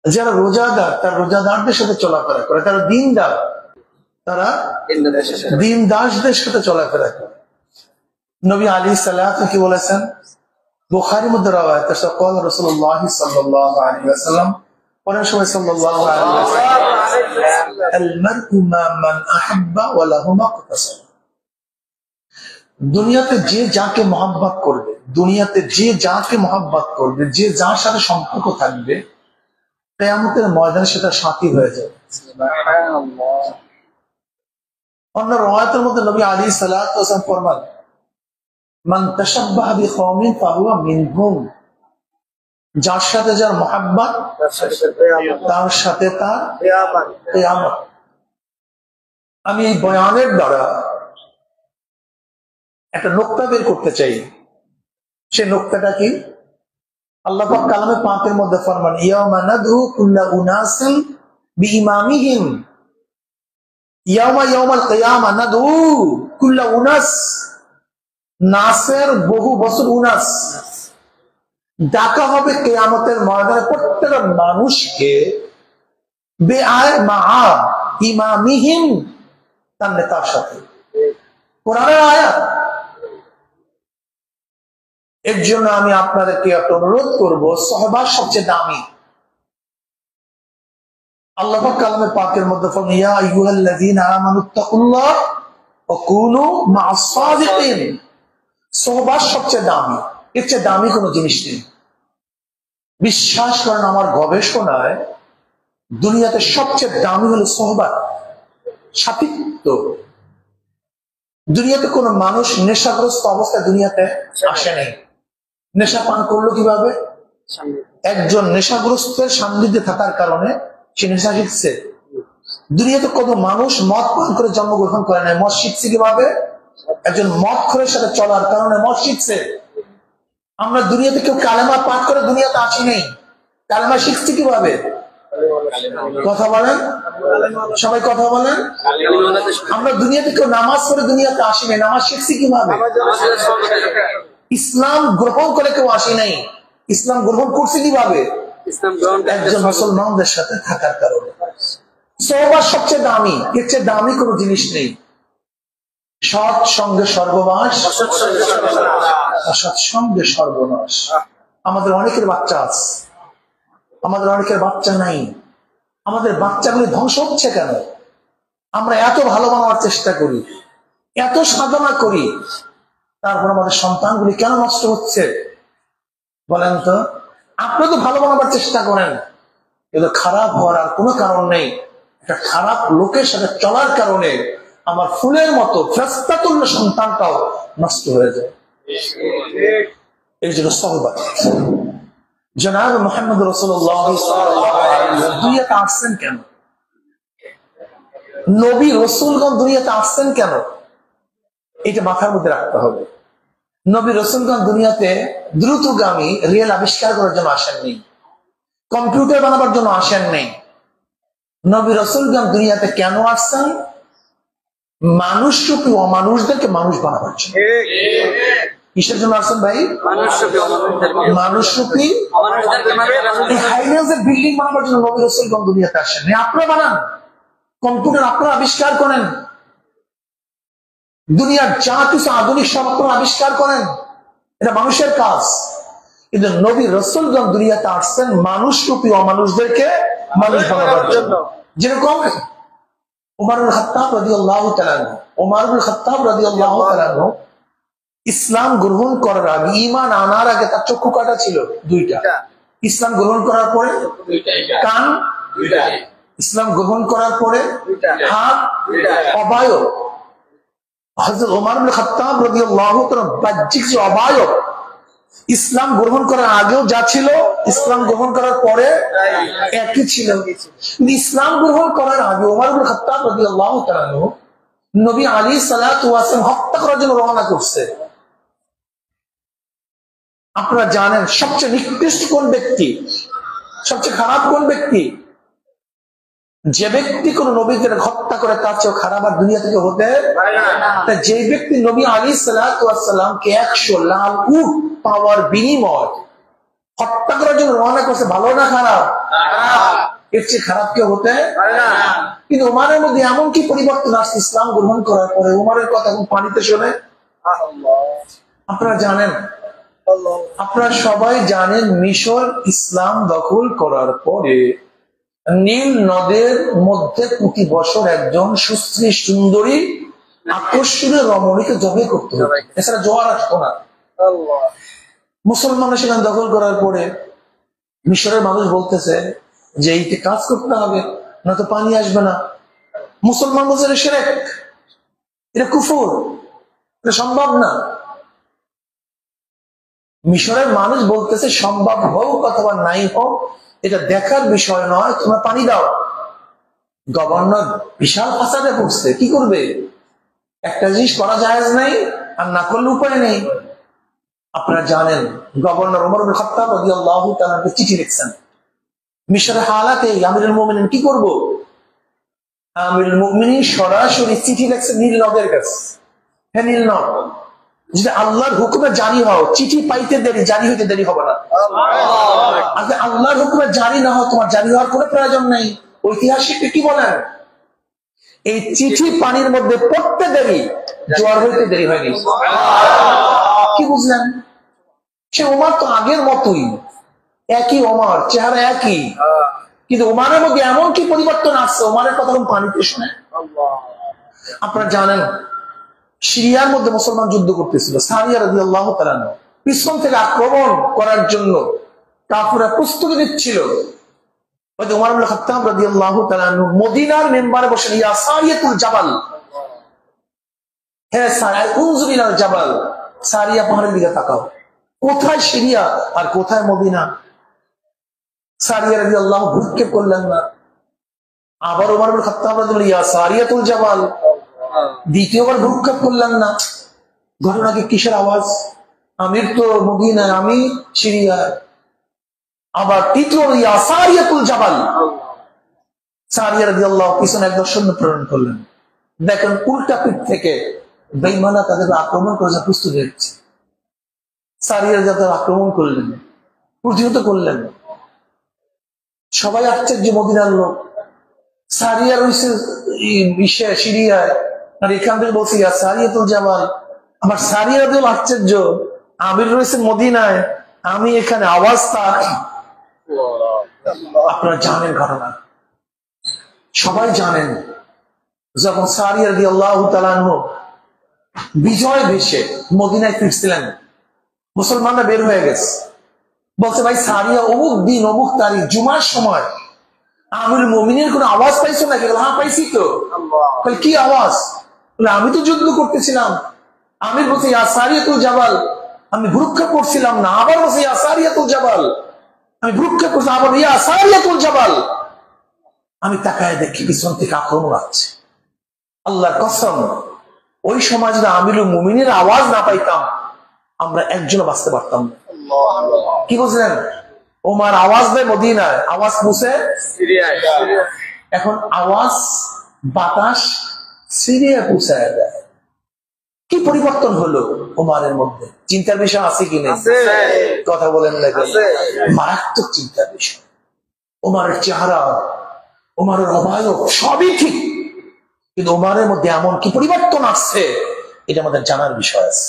যারা রোজাদার তারা রোজাদারদের সাথে চলাফেরা করে, তারা দিনদার তারা দিনদাসদের সাথে চলাফেরা করে। নবী আলাইহিস সালাতু কি বলেছেন? বুখারীর মধ্যে রওয়ায়াত আছে, قال رسول الله صلى الله عليه وسلم পরের সময় সাল্লাল্লাহু আলাইহি ওয়াসাল্লাম المرء ما من احب وله ما اقتصر। দুনিয়াতে যে যাকে মহব্বত করবে, দুনিয়াতে যে যাকে মহব্বত করবে, যে যার সাথে সম্পর্ক থাকবে, কিয়ামতের ময়দানে সেটা সাথী হয়ে যাবে। সুবহানাল্লাহ। অন্য রওয়ায়াতের মধ্যে নবী আলাইহিস সালাতু ওয়াসাল্লাম ফরমান, মান তাশাব্বাহা বিকওমিন ফাহুয়া মিনহুম। যার সাথে যার মহব্বত তার সাথে তার কিয়ামত। আমি এই বয়ানের দ্বারা একটা নোক্তা বের করতে চাই। সেই নোক্তাটা কি? আল্লাহ পাক কালামে পাকের মধ্যে ফরমান, ইয়াউমা নাদউ কুল্লা উনাসিন বিইমামিহিম। ইয়াউমাল কিয়ামা নাদউ কুল্লা উনাস, নাসের বহু বছর উনাস, ডাকা হবে কিয়ামতের ময়দানে প্রত্যেকটা মানুষকে বেআয় মা ইমামিহিম, তার নেতার সাথে। কোরআনের আয়াত। এর জন্য আমি আপনাদেরকে একটা অনুরোধ করবো, সাহাবা সবচেয়ে দামি। আল্লাহ পাক কালামে পাকের মধ্যে ফরমান, ইয়া আইয়ুহাল্লাযীনা আমানুত্তাকুল্লাহ ওয়া কুনু মা'আস সাদিকিন। সাহাবা সবচেয়ে দামি, এর চেয়ে দামি কোনো জিনিস নেই। বিশ্বাস করেন, আমার গবেষণায় দুনিয়াতে সবচেয়ে দামি হলো সাহাবা, সাথীত্ব। দুনিয়াতে কোন মানুষ নেশাগ্রস্ত অবস্থায় দুনিয়াতে আসে নাই। নেশা পান করলো কিভাবে? একজন নেশাগ্রস্তের সান্নিধ্যে থাকার কারণে সে নেশা শিখছে। দুনিয়াতে কত মানুষ মদ পান করে জন্মগ্রহণ করে নাই, মদ শিখছে কিভাবে? একজন মদখোরের সাথে চলার কারণে মদ শিখছে। আমরা দুনিয়াতে কেউ কালেমা পাঠ করে দুনিয়াতে আসি নাই, কালেমা শিখছি কিভাবে? কথা বলেন সবাই, কথা বলেন। আমরা দুনিয়াতে কেউ নামাজ পড়ে দুনিয়াতে আসি নাই, নামাজ শিখছি কিভাবে? ইসলাম গ্রহণ করে কেউ আসি নাই, ইসলাম গ্রহণ করছে কিভাবে? একজন মুসলমানদের সাথে থাকার কারণে। সহবাস সবচেয়ে দামি, এর চেয়ে দামি কোনো জিনিস নেই। সৎ সঙ্গে সর্বনাশ, অসৎ সঙ্গে সর্বনাশ। আমাদের অনেকের বাচ্চা আছে, আমাদের অনেকের বাচ্চা নাই। আমাদের বাচ্চাগুলি ধ্বংস হচ্ছে কেন? আমরা এত ভালো বানাবার চেষ্টা করি, এত সাধনা করি, তারপর আমাদের সন্তানগুলি কেন নষ্ট হচ্ছে বলেন তো? আপনি তো ভালো বানাবার চেষ্টা করেন, কিন্তু খারাপ হওয়ার আর কোনো কারণ নেই। একটা খারাপ লোকের সাথে চলার কারণে আমার ফুলের মতো ফেরেশতাতুল্য সন্তানটাও নষ্ট হয়ে যায়। এই জন্য সাহাবাত জনাব মুহাম্মদ রাসূলুল্লাহ সাল্লাল্লাহু আলাইহি ওয়াসাল্লাম দুনিয়াতে আসছেন কেন? নবী রাসূলগণ দুনিয়াতে আসছেন কেন? এটা মাথার মধ্যে রাখতে হবে। নবী রাসূলগণ দুনিয়াতে দ্রুতগামী রেল আবিষ্কার করার জন্য আসেননি, কম্পিউটার বানাবার জন্য আসেননি। নবী রাসূলগণ দুনিয়াতে কেন আসছেন? মানুষরূপী অমানুষদেরকে মানুষ বানাবার জন্য। কিসের জন্য আসছেন ভাই? মানুষরূপী হাইনাজের বিল্ডিং বানাবার জন্য নবী রাসূলগণ দুনিয়াতে আসেননি। আপনারা বানান, কম্পিউটার আপনারা আবিষ্কার করেন, দুনিয়ার যা কিছু আধুনিক সব আপনারা আবিষ্কার করেন, এটা মানুষের কাজ। কিন্তু নবী রাসূলগণ দুনিয়াতে আসছেন মানুষরূপী অমানুষদেরকে মানুষ বানাবার জন্য। যেরকম উমর ইবনে খাত্তাব রাদিয়াল্লাহু তাআলা আনহু, উমর ইবনে খাত্তাব রাদিয়াল্লাহু তাআলা আনহু ইসলাম গ্রহণ করার আগে, ঈমান আনার আগে তার চক্ষু কাটা ছিল দুইটা। ইসলাম গ্রহণ করার পরে কান দুইটা, ইসলাম গ্রহণ করার পরে হাত অবায়ব। হযরত উমর ইবনে খাত্তাব রাদিয়াল্লাহু তাআলা বাহ্যিক যে অবায়ব, ইসলাম গ্রহণ করার আগেও যা ছিল, ইসলাম গ্রহণ করার পরে একই ছিল। ইসলাম গ্রহণ করার আগে উমর ইবনে খাত্তাব রাদিয়াল্লাহু তাআলা নবী আলাইহিস সালাতু ওয়াস সালাম হত্যা করার জন্য রওনা করছে। আপনারা জানেন সবচেয়ে নিকৃষ্ট কোন ব্যক্তি, সবচেয়ে খারাপ কোন ব্যক্তি? যে ব্যক্তি কোন নবীকে হত্যা করে তার চেয়ে খারাপ আর দুনিয়া থেকে হতে পারে। যে ব্যক্তি নবী আলাইহিস সালাতু ওয়াস সালামকে 100 লাল উট পাওয়ার বিনিময় হত্যা করার জন্য রওনা করছে, ভালো না খারাপ? এর চেয়ে খারাপ কেউ হতে পারে না। কিন্তু ওমারের মধ্যে এমন কি পরিবর্তন আসছে ইসলাম গ্রহণ করার পরে? ওমারের কথা এখন পানিতে শোনে। আপনারা জানেন, আপনারা সবাই জানেন, মিশর ইসলাম দখল করার পরে নীল নদের মধ্যে প্রতি বছর একজন সুশ্রী সুন্দরী আকর্ষণীয় রমণীকে জবে করতে হবে, এছাড়া জোয়ার আসতো না। মুসলমানরা সেখানে দখল করার পরে মিশরের মানুষ বলতেছে যে এইটি কাজ করতে হবে, না তো পানি আসবে না। মুসলমান বলছে এটা শিরক, এটা কুফর, এটা সম্ভব না। মিশরের মানুষ বলতেছে সম্ভব হোক অথবা নাই হোক এটা দেখার বিষয় নয়, তোমরা পানি দাও। গভর্নর বিশাল ফাসাদে পড়ছে, কি করবে? একটা জিনিস করা জায়েজ নাই, আর না করলে উপায় নেই। আপনারা জানেন গভর্নর ওমর ইবনে খাত্তাব রাদিয়াল্লাহু তাআলা চিঠি লিখছেন মিশরের হালাতে, আমিরুল মুমিনিন কি করব? আমিরুল মুমিনিন সরাসরি চিঠি লিখছেন নীল নদের কাছে। হ্যাঁ, নীল নদ যদি আল্লাহর হুকুমে জারি হও, চিঠি পাইতে দেরি, জারি হইতে দেরি হবে না। আর আল্লাহর হুকুমে জারি না হও, তোমার জারি হওয়ার কোনো প্রয়োজন নেই। ঐতিহাসিক কি বলেন? এই চিঠি পানির মধ্যে পড়তে দেরি, জোয়ার হইতে দেরি হয়নি। কি বুঝলেন? সে ওমর তো আগের মতোই, একই ওমর, চেহারা একই, কিন্তু ওমরের মধ্যে এমন কি পরিবর্তন আসছে? ওমরের কথা পানিতে শুনে। আপনারা জানেন সিরিয়ার মধ্যে মুসলমান যুদ্ধ করতেছিল, সারিয়া রাদিয়াল্লাহু তাআলা পিছন থেকে আক্রমণ করার জন্য কাফিররা প্রস্তুতি নিচ্ছিল। ওমর ইবনে খাত্তাব রাদিয়াল্লাহু তাআলা মদিনার মিম্বারে বসে, ইয়া সারিয়াতুল জাবাল, হে সারিয়া উনজুর ইলাল জাবাল, সারিয়া পাহাড়ের দিকে তাকাও, কোথায় সিরিয়া আর কোথায় মদিনা? সারিয়া রাদিয়াল্লাহু ভ্রুক্ষেপ করলেন না। আবার ওমর ইবনে খাত্তাব রাদিয়াল্লাহু, ইয়া সারিয়াতুল জাবাল, দ্বিতীয়বার ভ্রুক্ষেপ করলেন না। ঘটনা কি কিসের আওয়াজ? আমির তো মদিনায়, আমি সিরিয়ায়। আবার তৃতীয়, ইয়া সারিয়াতুল জাবাল, সারিয়া রাদিয়াল্লাহু পিছনে একদল সৈন্য প্রেরণ করলেন। দেখেন উল্টা পিঠ থেকে বেঈমানরা তাদের আক্রমণ করার প্রস্তুতি নিচ্ছে। সারিয়া যাদের আক্রমণ করলেন, প্রতিহত করলেন। সবাই আশ্চর্য, মদিনার লোক। সারিয়া রয়েছে সিরিয়ায়, আর এখান থেকে বলছি ইয়া সারিয়াতুল জাবাল। আমার সারিয়া রাদিয়াল্লাহু আশ্চর্য, আমির রয়েছে মদিনায়, আমি এখানে, আওয়াজ তার। আপনারা জানেন ঘটনা, সবাই জানেন। যখন সারিয়া রাদিয়াল্লাহু তাআলা বিজয় ভেসে মদিনায় ফিরছিলেন, মুসলমানরা বের হয়ে গেছে। বলছে ভাই সারিয়া অমুক দিন অমুক তারিখ জুমার সময় আমিরুল মুমিনিনের কোনো আওয়াজ পাইছো নাকি? হ্যাঁ পাইছি তো। কি আওয়াজ? আমি তো যুদ্ধ করতেছিলাম। আমির বলছে ইয়া সারিয়াতুল জাবাল, আমি ভ্রুক্ষেপ করছিলাম না। আবার বলছে ইয়া সারিয়াতুল জাবাল, আমি ভ্রুক্ষেপ করছি। আবার ইয়া সারিয়াতুল জাবাল। আমি তাকায় দেখি পিছন থেকে আক্রমণ আসছে। আল্লাহর কসম, ওই সময় যদি আমিরুল মুমিনের আওয়াজ না পাইতাম, আমরা একজনও বাঁচতে পারতাম না। কি বুঝলেন? ওমর আওয়াজ দেয় মদিনায়, আওয়াজ পৌঁছে সিরিয়ায়। এখন আওয়াজ বাতাস সিরিয়া পৌঁছায় দেয়। কি পরিবর্তন হলো ওমরের মধ্যে? চিন্তার বিষয় আছে কি নেই? কথা বলেন না, মারাত্মক চিন্তার বিষয়। ওমরের চেহারা, ওমরের অবয়ব সবই ঠিক, কিন্তু ওমরের মধ্যে এমন কি পরিবর্তন আসছে এটা আমাদের জানার বিষয় আছে।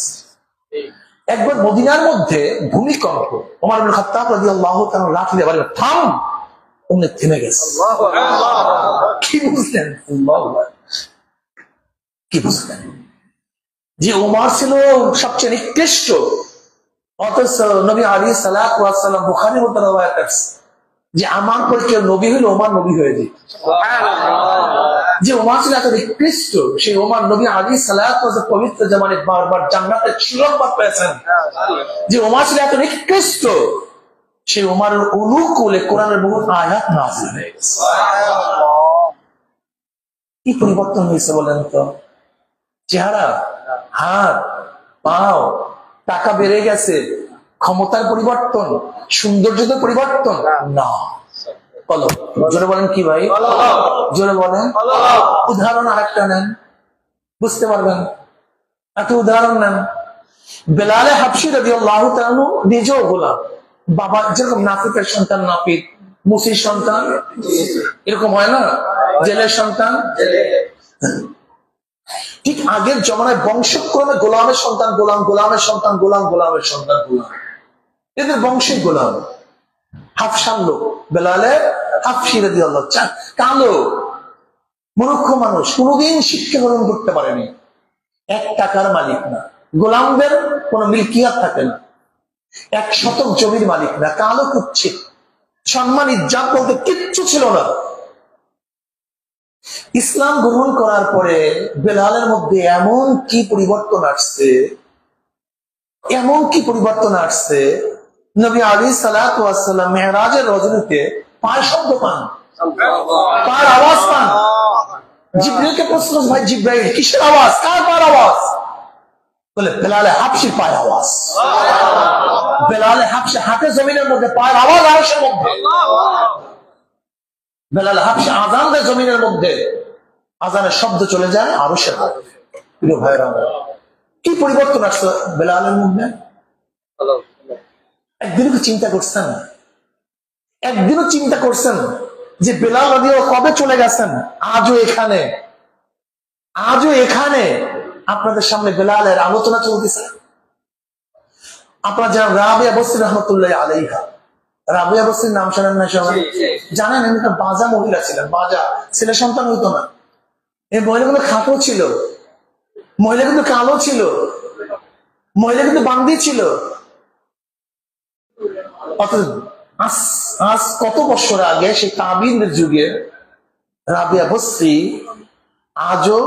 একবার মদিনার মধ্যে ভূমিকম্প, ওমর ইবনে খাত্তাব রাদিয়াল্লাহু তাআলা লাঠি দিয়ে বলেন থাম, অমনি থেমে গেছে। কি বুঝলেন? কি বুঝলেন? যে ওমর ছিল সবচেয়ে নিকৃষ্ট, অথচ নবী আলাইহিস সালাতু ওয়াস সালাম বুখারীর মধ্যে রওয়ায়াত আছে যে আমার পর কেউ নবী হইলে ওমর নবী হয়ে যেত। যে ওমর ছিল এত নিকৃষ্ট, সেই ওমর নবী আলাইহিস সালাতু ওয়াস সালাম পবিত্র জামানে বারবার জান্নাতে সুসংবাদ পেয়েছেন। যে ওমর ছিল এত নিকৃষ্ট, সেই ওমরের অনুকূলে কোরআনের বহু আয়াত নাযিল হয়ে গেছে। কি পরিবর্তন হয়েছে বলেন তো? চেহারা, হাত, পাও, টাকা বেড়ে গেছে, ক্ষমতার পরিবর্তন, সৌন্দর্যের পরিবর্তন না। বলো, জোরে বলেন কি ভাই? জোরে বলেন। উদাহরণ আরেকটা নেন, বুঝতে পারবেন। একটা উদাহরণ নেন, বেলালে হাবশী রাদিয়াল্লাহু তাআলা নিজেও গোলাম। বাবা যেরকম নাফিকের সন্তান নাফিক, মুসির সন্তান, এরকম হয় না, জেলের সন্তান। ঠিক আগের জমানায় বংশক্রমে গোলামের সন্তান গোলাম, গোলামের সন্তান গোলাম, গোলামের সন্তান গোলাম, এদের বংশে গোলাম। হাফসার লোক বেলালে, হাফসি রাদিয়াল্লাহু আনহু, কালো মূর্খ মানুষ, কোনোদিন শিক্ষা গ্রহণ করতে পারেনি, 1 টাকার মালিক না, গোলামদের কোন মিলকিয়াত থাকে না, 1 শতক জমির মালিক না, কালো কুচ্ছিত, সম্মান ইজ্জত বলতে কিচ্ছু ছিল না। ইসলাম গ্রহণ করার পরে বেলালের মধ্যে এমন কি পরিবর্তন আসছে, এমন কি পরিবর্তন আসছে, নবী আলাইহিস সালাতু ওয়াস সালাম মেরাজের রজনীতে পায়ের শব্দ পান, পায়ের আওয়াজ পান। জিবরাইলকে প্রশ্ন, ভাই জিবরাইল কিসের আওয়াজ, কার পায়ের আওয়াজ? বলে বেলালে হাবশির পায়ের আওয়াজ। বেলালে হাবশি হাতে জমিনের মধ্যে, পায়ের আওয়াজ আরশের মধ্যে। বেলাল হাবশি আযান দেয় জমিনের মধ্যে, আযানের শব্দ চলে যায় আরশের মধ্যে। প্রিয় ভাইরা, কি পরিবর্তন আসছে বেলালের মধ্যে? একদিনও চিন্তা করছেন? একদিনও চিন্তা করছেন যে বেলাল রাদিয়াল্লাহু কবে চলে গেছেন? আজও এখানে, আজও এখানে আপনাদের সামনে বেলালের আলোচনা চলতেছে। আপনারা যারা রাবিয়া বসরি রাহমাতুল্লাহ আলাইহা, রাবিয়া বসরির নাম শোনেন না সবাই? জানেন একটা বাজা মহিলা ছিলেন, বাজা, ছেলে সন্তান হইতো না। এই মহিলাগুলো খাটো ছিল, মহিলা কিন্তু কালো ছিল, মহিলা কিন্তু বান্দি ছিল। আজ কত বছর আগে সেই তাবিনদের যুগে রাবিয়া বসরি আজও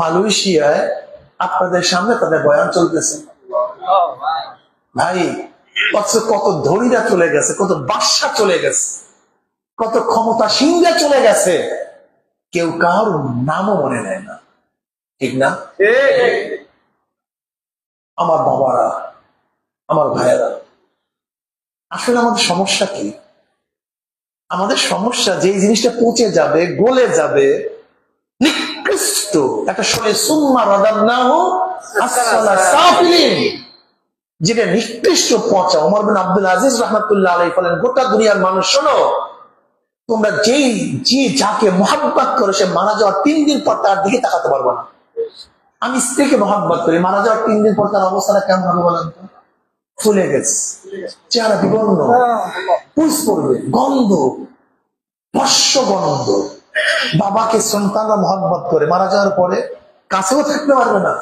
মালয়েশিয়ায় আপনাদের সামনে তাদের বয়ান চলতেছে। ভাই, কত ধনীরা চলে গেছে, কত বাদশা চলে গেছে, কত ক্ষমতাসীনরা চলে গেছে, কেউ কারোর নামও মনে নেয় না, ঠিক না? আমার বাবারা, আমার ভাইয়েরা, আসলে আমাদের সমস্যা কি? আমাদের সমস্যা যে জিনিসটা পচে যাবে, গলে যাবে, নিকৃষ্ট একটা শরীর, সুম্মা রাদাদনাহু আসফালা সাফিলিন, যেটা নিকৃষ্ট পচা। ওমর বিন আব্দুল আজিজ রাহমাতুল্লাহ আলাইহি বলেন, গোটা দুনিয়ার মানুষ শোনো, তোমরা যে যাকে মহাব্বত করে সে মারা যাওয়ার 3 দিন পর তার দিকে তাকাতে পারবে না। আমি স্ত্রীকে মহাব্বত করি, মারা যাওয়ার 3 দিন পর তার অবস্থাটা কেমন হবে বলেন তো? ফুলে গেছে, চেহারা বিবর্ণ, পুষ পড়বে, গন্ধ, ভস্য গন্ধ। বাবাকে সন্তানরা মহাব্বত করে, মারা যাওয়ার পরে কাছেও থাকতে পারবে না।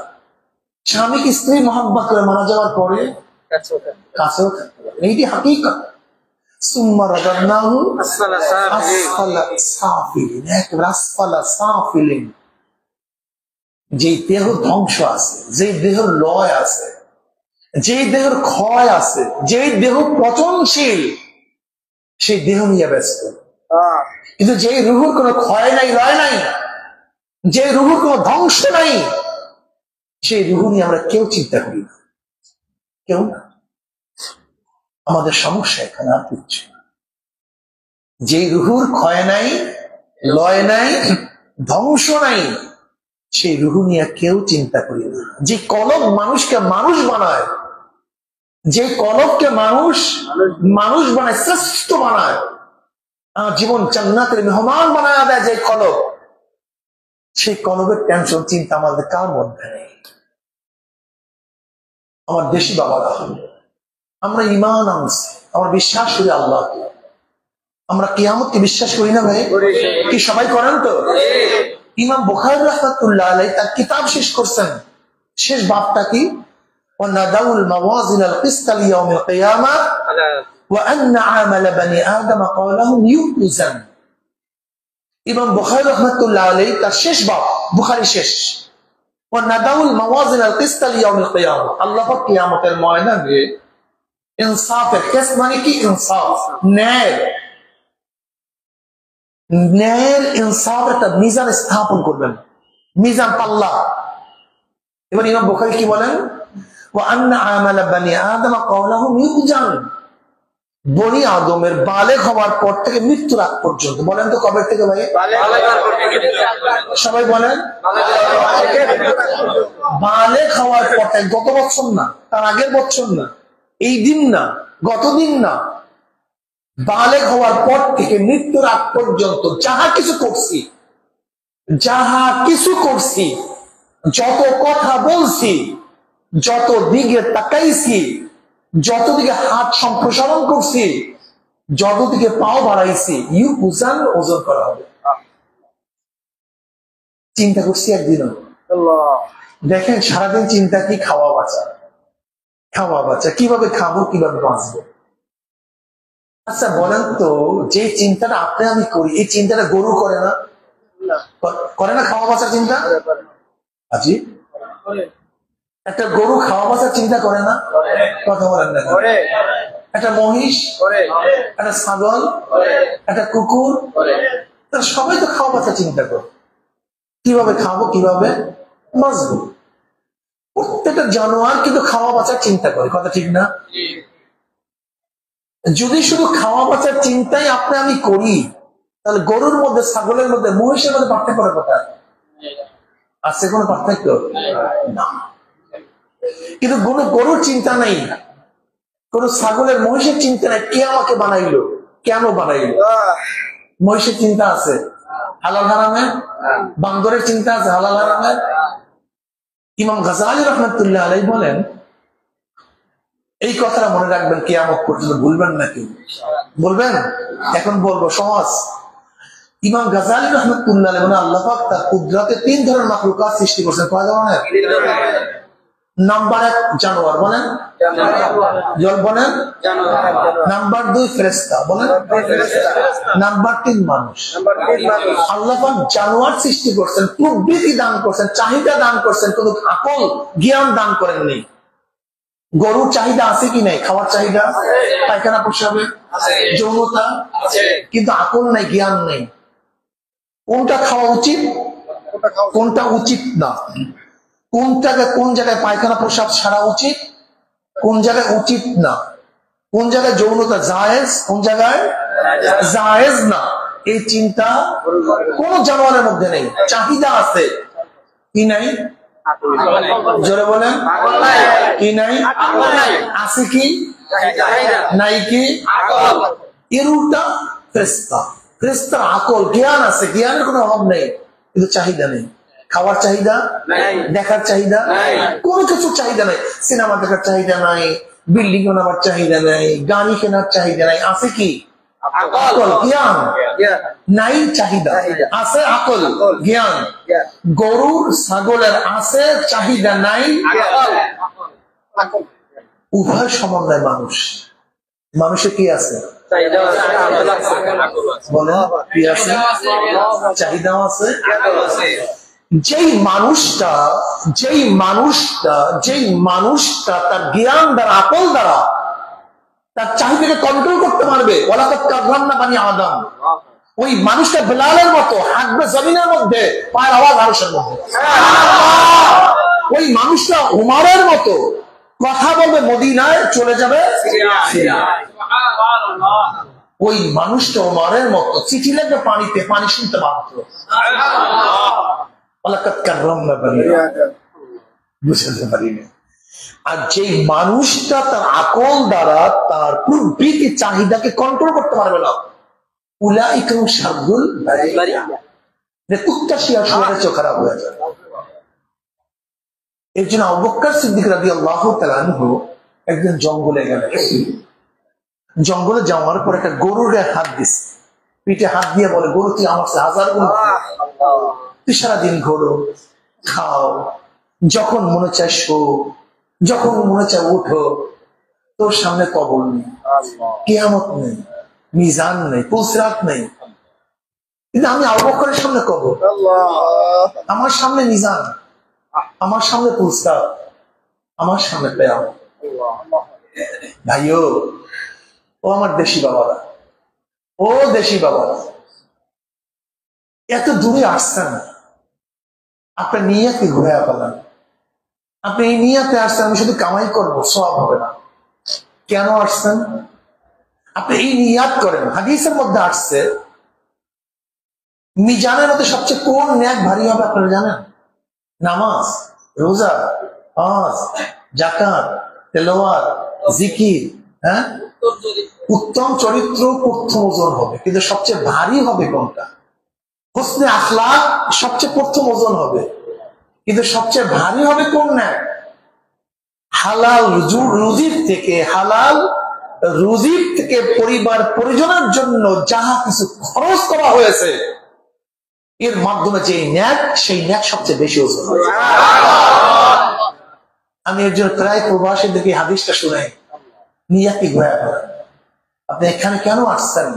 স্বামীকে স্ত্রী মহাব্বত করে, মারা যাওয়ার পরে কাছেও থাকতে পারবে না। এইটি হাকিকত। সুম্মা রাদাদনাহু আসফালা সাফিলিন, আসফালা সাফিলিন। যে দেহ ধ্বংস আছে, যে দেহের লয় আছে, যে দেহের ক্ষয় আছে, যে দেহ পচনশীল, সেই দেহ নিয়ে ব্যস্ত। কিন্তু যে রুহুর কোনো ক্ষয় নাই, লয় নাই, যে রুহুর কোনো ধ্বংস নাই, সেই রুহু নিয়ে আমরা কেউ চিন্তা করি না, কেউ না। আমাদের সমস্যা এখানে আর কিছু না। যে রুহুর ক্ষয় নাই, লয় নাই, ধ্বংস নাই, সেই রুহু নিয়ে কেউ চিন্তা করি না। যে কলব মানুষকে মানুষ বানায়, যে কলবকে মানুষ বানায়, শ্রেষ্ঠ বানায়, জীবন জান্নাতের মেহমান বানায় দেয়, যে কলব, সেই কলবের টেনশন চিন্তা আমাদের কার মধ্যে নেই। আমার দেশি বাবারা, আমরা ঈমান আনছি, আমরা বিশ্বাস করি আল্লাহকে, আমরা কিয়ামতকে বিশ্বাস করি না ভাই? কি সবাই করেন তো? ইমাম বুখারী রাহমাতুল্লাহ আলাইহি তার কিতাব শেষ করছেন, শেষ বাবটা কি? ওয়ানাদাউল মাওয়াজিন আল কিসত লিয়াউমিল কিয়ামা ওয়া আন্না আমাল বানি আদম ক্বালাহুম ইউজান। ইমাম বুখারী রাহমাতুল্লাহ আলাইহি তার শেষ বাব, বুখারী শেষ, ওয়ানাদাউল মাওয়াজিন আল কিসত লিয়াউমিল কিয়ামা, আল্লাহ পাক কিয়ামতের ময়দানে ইনসাফের, কিসত মানে কি? ইনসাফ, ন্যায়, ন্যায়ের ইনসাফ একটা মিজান স্থাপন করবেন, মিজান পাল্লা। এবার ইমাম বুখারী কি বলেন? ওয়া আন্না আমাল বানি আদম ক্বালাহুম ইউজান, বনি আদমের বালেগ হওয়ার পর থেকে মৃত্যুর আগ পর্যন্ত। বলেন তো কবে থেকে ভাই? সবাই বলেন। বালেগ হওয়ার পর থেকে, গত বছর না, তার আগের বছর না, এই দিন না, গত দিন না, বালেগ হওয়ার পর থেকে মৃত্যুর আগ পর্যন্ত যাহা কিছু করছি, যত কথা বলছি, যত দিকে তাকাইছি, যত দিকে হাত সম্প্রসারণ করছি, যত দিকে পাও বাড়াইছি, ওজন করা হবে। চিন্তা করছি একদিনও? দেখেন সারাদিন চিন্তা কি? খাওয়া বাঁচা, কিভাবে খাবো, কিভাবে বাঁচবো। আচ্ছা বলেন তো, যে চিন্তাটা আপনি আমি করি, এই চিন্তাটা গরু করে না? খাওয়া বাঁচার চিন্তা? আজি একটা গরু খাওয়া বাঁচার চিন্তা করে না? কথা বলেন না? একটা মহিষ, একটা ছাগল, একটা কুকুর, সবাই তো খাওয়া বাঁচার চিন্তা করে, কিভাবে খাবো, কিভাবে বাঁচবো। প্রত্যেকটা জানোয়ার কিন্তু খাওয়া বাঁচার চিন্তা করে, কথা ঠিক না? যদি শুধু খাওয়া বাঁচার চিন্তাই আপনি আমি করি, তাহলে গরুর মধ্যে, ছাগলের মধ্যে, মহিষের মধ্যে পার্থক্য কোথায় আছে? কোনো পার্থক্য না। কিন্তু কোনো গরুর চিন্তা নাই, কোন ছাগলের, মহিষের চিন্তা নাই কে আমাকে বানাইলো, কেন বানাইলো। মহিষের চিন্তা আছে হালাল হারামের, বান্দরের চিন্তা আছে হালাল হারামের। ইমাম গাজ্জালী রাহমাতুল্লাহ আলাইহি বলেন, এই কথাটা মনে রাখবেন, কিয়ামত পর্যন্ত ভুলবেন না। কেউ বলবেন? এখন বলবো সহজ। ইমাম গাজ্জালী রাহমাতুল্লাহ আলাইহি বলেন, আল্লাহ পাক তার কুদরতে 3 ধরনের মাখলুকাত সৃষ্টি করেছেন। কয় ধরনের? নাম্বার 1 জানোয়ার, বলেন বলেন। নাম্বার 2 ফেরেশতা, বলেন। নাম্বার 3 মানুষ। আল্লাহ পাক জানোয়ার সৃষ্টি করছেন, প্রবৃত্তি দান করছেন, চাহিদা দান করছেন, কিন্তু আকল জ্ঞান দান করেননি। গরুর চাহিদা আছে কি নাই? খাওয়ার চাহিদা, পায়খানা প্রস্রাবে, যৌনতা, কিন্তু আকল নাই, জ্ঞান নেই। কোনটা খাওয়া উচিত, কোনটা উচিত না, কোন জায়গায় পায়খানা প্রস্রাব ছাড়া উচিত, কোন জায়গায় উচিত না, কোন জায়গায় যৌনতা জায়েজ, কোন জায়গায় জায়েজ না, এই চিন্তা কোন জানোয়ারের মধ্যে নেই। চাহিদা আছে কি নাই? জোরে বলেন, কি নাই? আছে কি নাই? কি এর উল্টা ফেরেশতার আকল, জ্ঞান আছে, জ্ঞানের কোনো অভাব নেই, কিন্তু চাহিদা নেই। খাওয়ার চাহিদা, দেখার চাহিদা, কোনো কিছুর চাহিদা নাই। সিনেমা দেখার চাহিদা নাই, বিল্ডিং বানাবার চাহিদা নাই, গাড়ি কেনার চাহিদা নাই। আছে কি? আকল, জ্ঞান নাই, চাহিদা আছে, আকল জ্ঞান। গরুর, ছাগলের আছে চাহিদা, নাই উভয় সমন্বয়। মানুষের কি আছে? বলে কি আছে? চাহিদাও আছে। যেই মানুষটা তার জ্ঞান দ্বারা, আকল দ্বারা তার চাহিদাকে কন্ট্রোল করতে পারবে, ওয়ালাকাদ কাররামনা বানি আদম, ওই মানুষটা বেলালের মতো হাঁটবে জমিনের মধ্যে, পায়ের আওয়াজ আরশের মধ্যে। ওই মানুষটা উমরের মতো কথা বলবে, মদিনায় চলে যাবে। ওই মানুষটা উমরের মতো চিঠি লিখবে পানিতে, পানি শুনতে বাধ্য। ওয়ালাকাদ কাররামনা বানি আদম, বুঝতে পারিনি। আর যে মানুষটা তার আকল দ্বারা তার প্রবৃত্তি চাহিদাকে কন্ট্রোল করতে পারবে না, উলাইকা শাররুল বারিয়া, কুত্তা শিয়াল শুয়ারের চেয়ে খারাপ হয়ে যায়। এর জন্য আবু বকর সিদ্দিক রাদিয়াল্লাহু তাআলা আনহু একদিন জঙ্গলে গেলেন। জঙ্গলে যাওয়ার পর একটা গরুর গায়ে হাত দিছে, পিঠে হাত দিয়ে বলে, গরু তুই আমার চেয়ে 1000 গুণ, তুই সারাদিন ঘোরো, খাও, যখন মনে চায় শো, যখন মনে চায় উঠো, তোর সামনে কবর নেই, কিয়ামত নেই, মিজান নেই, পুলসিরাত নেই। কিন্তু আমি আবু বকরের সামনে কবর, আমার সামনে মিজান, আমার সামনে পুলসিরাত, আমার সামনে কিয়ামত। ভাইও, ও আমার দেশি বাবারা, এত দূরে আসছেন, আপনার নিয়তকে ঘুরে ফেলেন। আপনি এই নিয়তে আসছেন আমি শুধু কামাই করবো, সওয়াব হবে না। কেন আসছেন? আপনি এই নিয়াত করেন। হাদিসের মধ্যে আসছে, মিজানের মধ্যে সবচেয়ে কোন নেক ভারী হবে আপনারা জানেন? নামাজ, রোজা, হজ, যাকাত, তেলাওয়াত, জিকির। হ্যাঁ, উত্তম চরিত্র প্রথম ওজন হবে, কিন্তু সবচেয়ে ভারী হবে কোনটা? হোসনে আখলাক সবচেয়ে প্রথম ওজন হবে, কিন্তু সবচেয়ে ভারী হবে কোন ন্যাক? হালাল রুজির থেকে পরিবার পরিজনের জন্য যাহা কিছু খরচ করা হয়েছে এর মাধ্যমে যে ন্যাক, সেই ন্যাক সবচেয়ে বেশি ওজন। আমি একজন প্রায় প্রবাসীদেরকে হাদিসটা শুনাই, নিয়াতি ঘোরা করেন, আপনি এখানে কেন আসছেন?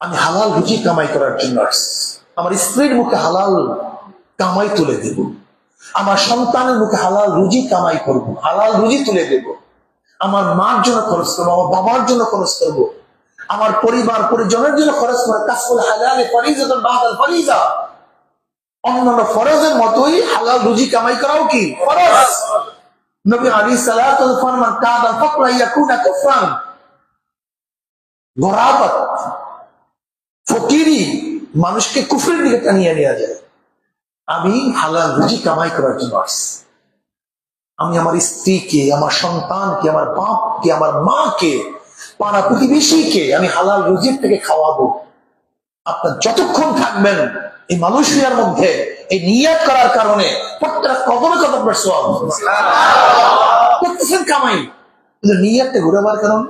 আমি হালাল রুজি কামাই করার জন্য আসছি, আমার স্ত্রীর মুখে হালাল কামাই তুলে দেব, আমার সন্তানের মুখে হালাল রুজি কামাই করব, হালাল রুজি তুলে দেব, আমার মার জন্য খরচ করবো, আমার বাবার জন্য খরচ করব, আমার পরিবার পরিজনের জন্য খরচ করে কাসবুল হালালে ফরিজাতুন বাদাল ফরিজা, অন্যান্য ফরজের মতোই হালাল রুজি কামাই করাও কি ফরজ। নবী আলাইহিস সালাতু ওয়াস সালাম ফরমান কাদা ফাকরা ইয়াকুনা কুফরান, গরাবাত ফকিরি মানুষকে কুফরের দিকে টানিয়ে নিয়ে যায়। আমি হালাল রুজি কামাই করার জন্য আসছি, আমি আমার স্ত্রীকে, আমার সন্তানকে, আমার বাপকে, আমার মাকে, পাড়া প্রতিবেশীকে আমি হালাল রুজির থেকে খাওয়াবো। আপনার যতক্ষণ থাকবেন এই মালয়েশিয়ার মধ্যে এই নিয়াত করার কারণে প্রত্যেকটা কদমে কদম সওয়াব করতেছেন কামাই, কিন্তু নিয়াতটা ঘুরাবার কারণে।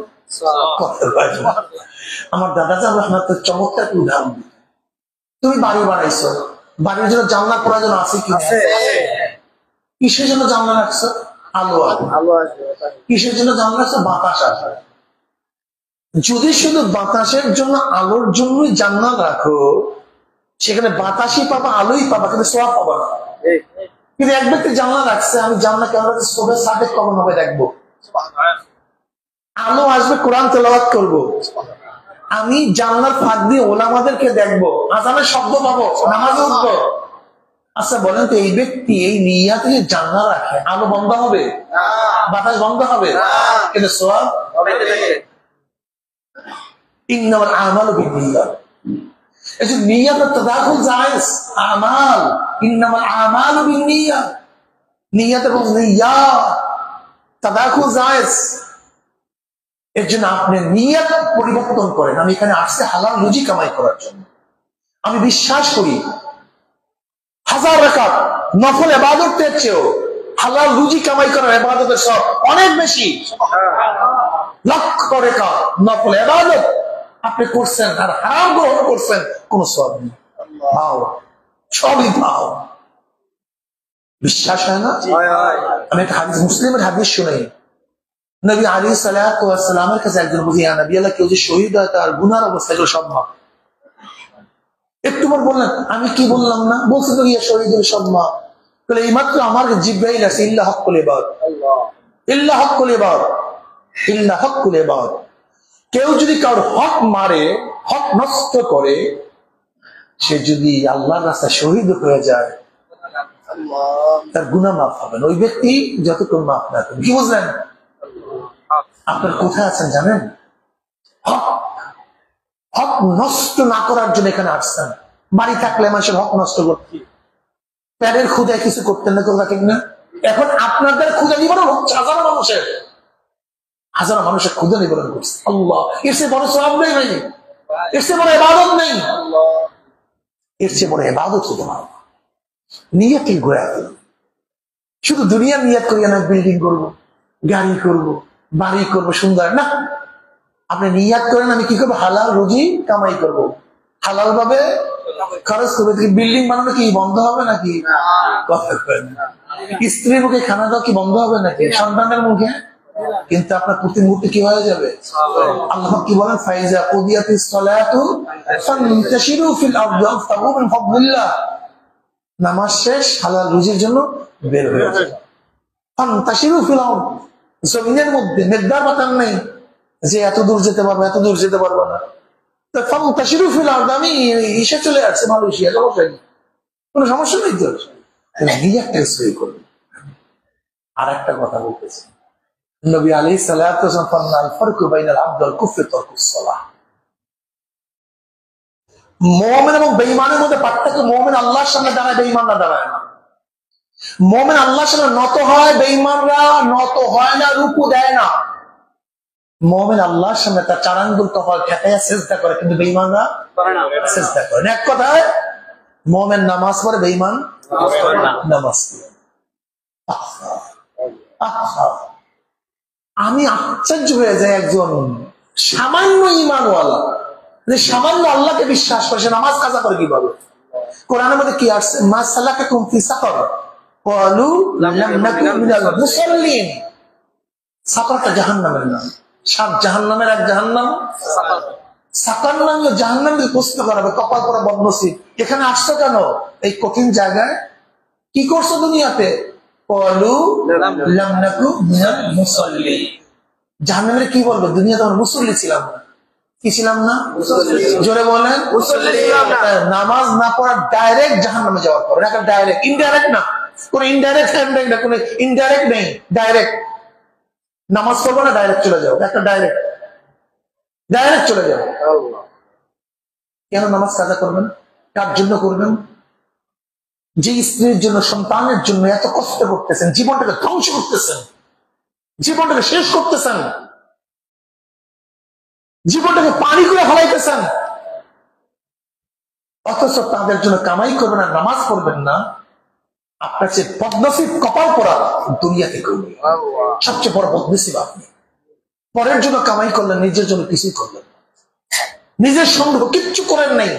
আমার দাদা জান রহমাতুল্লাহ চমৎকার উদাহরণ, তুমি বাড়ি বানাইছো, বাড়ির জন্য জানলা প্রয়োজন আছে কি? কিসের জন্য জানলা রাখছো? আলো আসবে। কিসের জন্য জানলা রাখছো? বাতাস আসবে। যদি শুধু বাতাসের জন্য, আলোর জন্যই জানলা রাখো, সেখানে বাতাসই পাবা, আলোই পাবা, কিন্তু সওয়াব পাবা না। কিন্তু এক ব্যক্তি জানলা রাখছে, আমি জানলা কেন রাখছি? সোবের সাথে কখন হবে দেখবো, আলো আসবে, কোরআন তেলাওয়াত করবো, আমি জানলার ফাঁক দিয়ে ওলামাদেরকে দেখবো, আজানের শব্দ পাবো, নামাজে উঠবো। আচ্ছা বলেন তো, এই ব্যক্তি এই নিয়াতে যে জানলা রাখে, আলো বন্ধ হবে? বাতাস বন্ধ হবে? কিন্তু সওয়াব ইন্নামাল আমালু বিন্নিয়াত। এই যে নিয়াতের তাদাখুল জায়েজ, আমাল ইন্নামাল আমালু বিন্নিয়াত, নিয়াত এবং নিয়াত তাদাখুল জায়েজ। এর জন্য আপনি নিয়াত পরিবর্তন করেন, আমি এখানে আসছে হালাল রুজি কামাই করার জন্য। আমি বিশ্বাস করি 1000 রাকাত নফল ইবাদতের চেয়েও হালাল রুজি কামাই করার ইবাদতের সব অনেক বেশি। লক্ষ রাকাত নফল ইবাদত আপনি করছেন আর হারাম গ্রহণ করছেন, কোন সওয়াব নেই, পাও সবই পাও। বিশ্বাস হয় না? আমি একটা হাদিস, মুসলিমের হাদিস শুনাই। নবী আলাইহিস সালাতু ওয়াস সালামের কাছে একজন বলছে, ইয়া নবী আল্লাহ, কেউ যে শহীদ হয় তার গুনার অবস্থা এগুলো সব মাফ। একটু পর বললেন, আমি কি বললাম না? বলছে তো ইয়া শহীদের সব মাফ। তাহলে এইমাত্র আমার জিবরাইল আছে, ইল্লা হক্কুল ইবাদ, ইল্লা হক্কুল ইবাদ, ইল্লা হক্কুল ইবাদ। কেউ যদি কারোর হক মারে, হক নষ্ট করে, সে যদি আল্লাহর রাস্তায় শহীদ হয়ে যায়, তার গুনাহ মাফ হবে না। ওই ব্যক্তি যতক্ষণ মাফ না করে। কি বুঝলেন? আপনার কোথায় আছেন জানেন? হক হক নষ্ট না করার জন্য এখানে আসছেন। বাড়ি থাকলে মানুষের হক নষ্ট করতে, প্যারের ক্ষুদায় কিছু করতেন না, কথা ঠিক না? এখন আপনাদের ক্ষুদা নিবারণ হচ্ছে হাজারো মানুষের ক্ষুদা নিবারণ করছে। আল্লাহ, এর চেয়ে বড় সওয়াব নেই ভাই, এর চেয়ে বড় ইবাদত নেই, এর চেয়ে বড় ইবাদত হতে পারে না। নিয়তই ঘোরা গেল, শুধু দুনিয়ার নিয়ত করিয়া না বিল্ডিং করবো, গাড়ি করবো, বাড়ি করবো, সুন্দর না। আপনি নিয়াত করেন আমি কি করবো? হালাল রুজি কামাই করবো, হালাল ভাবে খরচ করবো। বিল্ডিং বানানো কি বন্ধ হবে নাকি? কথা করেন, স্ত্রীর মুখে খানা দাও কি বন্ধ হবে নাকি? সন্তানের মুখে। কিন্তু আপনার প্রতি মুহূর্তে কি হয়ে যাবে? আল্লাহ কি বলেন? ফাইজা কুদিয়াতিস সালাতু ফান্তাশিরু ফিল আরদি ওয়াবতাগু মিন ফাদলিল্লাহ। নামাজ শেষ, হালাল রুজির জন্য বের হয়ে যাবে। ফান্তাশিরু ফিল আরদি, জমিনের মধ্যে মেঘদার বাতান নেই যে এত দূর যেতে পারবো, এত দূর যেতে পারবো না। ফান্তাশিরু ফিল আরদি, আমি এসে চলে আসছে মালয়েশিয়া, কোনো সমস্যা নেই তো। আর একটা কথা বলতেছি, নবী আলাইহিস সালাতু ওয়াস সালাম ফারমান আল ফারকু বাইনাল আবদ ওয়াল কুফর তারকুস সালাহ। মুমিন এবং বেঈমানের মধ্যে পার্থক্য, মুমিন আল্লাহর সামনে দাঁড়ায়, বেঈমানরা দাঁড়ায় না। মুমিন আল্লাহর সামনে নত হয়, বেঈমানরা নত হয় না, রুকু দেয় না। মুমিন আল্লাহর সামনে তার 4 আঙ্গুল কপাল ঠেকাইয়া সিজদা করে, কিন্তু বেঈমানরা সিজদা করে না। এক কথায় মুমিন নামাজ পড়ে, বেঈমান নামাজ পড়ে। আমি আশ্চর্য হয়ে যাই, একজন সামান্য ঈমানওয়ালা, সামান্য আল্লাহকে বিশ্বাস করে, সে নামাজ কাজা করে কিভাবে? কোরআনের মধ্যে কি আসছে? মা সালাকাকুম ফি সাকার ক্বালু লাম নাকু মিনাল মুসাল্লিন। সাকারটা জাহান্নামের নাম, 7 জাহান্নামের এক জাহান্নাম সাকার নাম। জাহান্নামকে প্রশ্ন করাবে, কপাল পরা বদনসিব, এখানে আসছো কেন এই কঠিন জায়গায়? কি করছো দুনিয়াতে? ক্বালু লাম নাকু মিনাল মুসাল্লিন। জাহান্নামের কি বলবে? দুনিয়াতে আমরা মুসল্লি ছিলাম না। কি ছিলাম না? জোরে বলেন। নামাজ না পড়া ডাইরেক্ট জাহান্নামে যাওয়ার পর, এটা ডাইরেক্ট, ইনডাইরেক্ট না। কোন ইনডাইরেক্ট না, কোন ইনডাইরেক্ট নেই, ডাইরেক্ট। নামাজ পড়বো না, ডাইরেক্ট চলে যাও, একটা ডাইরেক্ট চলে যাও। কেন নামাজ কাজা করবেন? কার জন্য করবেন? যে স্ত্রীর জন্য, সন্তানের জন্য এত কষ্ট করতেছেন, জীবনটাকে ধ্বংস করতেছেন, জীবনটাকে শেষ করতেছেন, জীবনটাকে পানি করে ফেলাইতেছেন, অথচ তাদের জন্য কামাই করবেন না, নামাজ পড়বেন না। আপনার চেয়ে বদনসিব, কপাল পড়া দুনিয়াতে করবেন, সবচেয়ে বড় বদনসিব আপনি। পরের জন্য কামাই করলেন, নিজের জন্য কিছুই করলেন না, নিজের সংগ্রহ কিচ্ছু করেন নাই,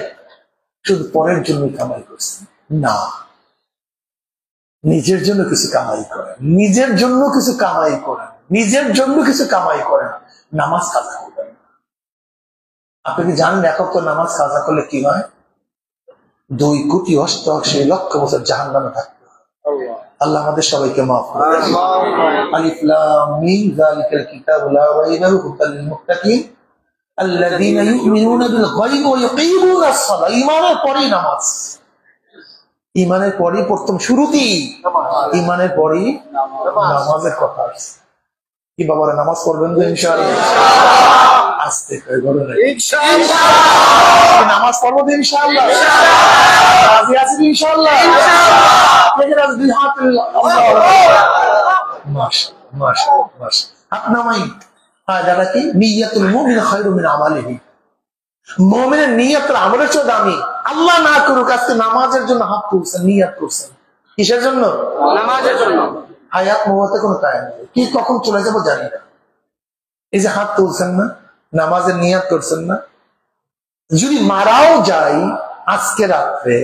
শুধু পরের জন্য কামাই করছেন। না, নিজের জন্য কিছু কামাই করেন, নিজের জন্য কিছু কামাই করেন, নিজের জন্য কিছু কামাই করেন, নামাজ কাজা করবেন। আপনি কি জানেন একক নামাজ কাজা করলে কি হয়? 2,80,00,000 বছর জাহান্নামে থাকতে হয়। আল্লাহ আমাদের সবাইকে মাফ করুন। আলিফ লাম মিম যালিকাল কিতাবু লা রাইবা ফিহি হুদাল লিল মুত্তাকিন আল্লাযীনা ইউমিনুনা বিল গায়বি ওয়া ইউকিমুনাস সালাহ। ঈমানের পরেই নামাজ, ঈমানের পরেই প্রথম শুরুতেই ঈমানের পরেই নামাজের কথা আছে। কি বাবারা নামাজ পড়বেন তো ইনশাআল্লাহ? আস্তে করে বলুন ইনশাআল্লাহ। নামাজ পড়ব তো ইনশাআল্লাহ? রাজি আছেন ইনশাআল্লাহ? আপনাদের আজ দুই হাত মাশাআল্লাহ মাশাআল্লাহ মাশাআল্লাহ। হাত নামাই। যারা কি নিয়াতুল মুমিন খায়রু মিন আমালিহি, মুমিনের নিয়ত আমলের চেয়ে দামি। আল্লাহ না করুক আজকে নামাজের জন্য হাত তুলছেন, নিয়ত করছেন, কিসের জন্য? নামাজের জন্য। হায়াত মওয়াতে কোনো টাইম নেই, কি কখন চলে যাবো জানি না। এই যে হাত তুলছেন না, নামাজের নিয়ত করছেন না, যদি মারাও যাই আজকে রাত্রে,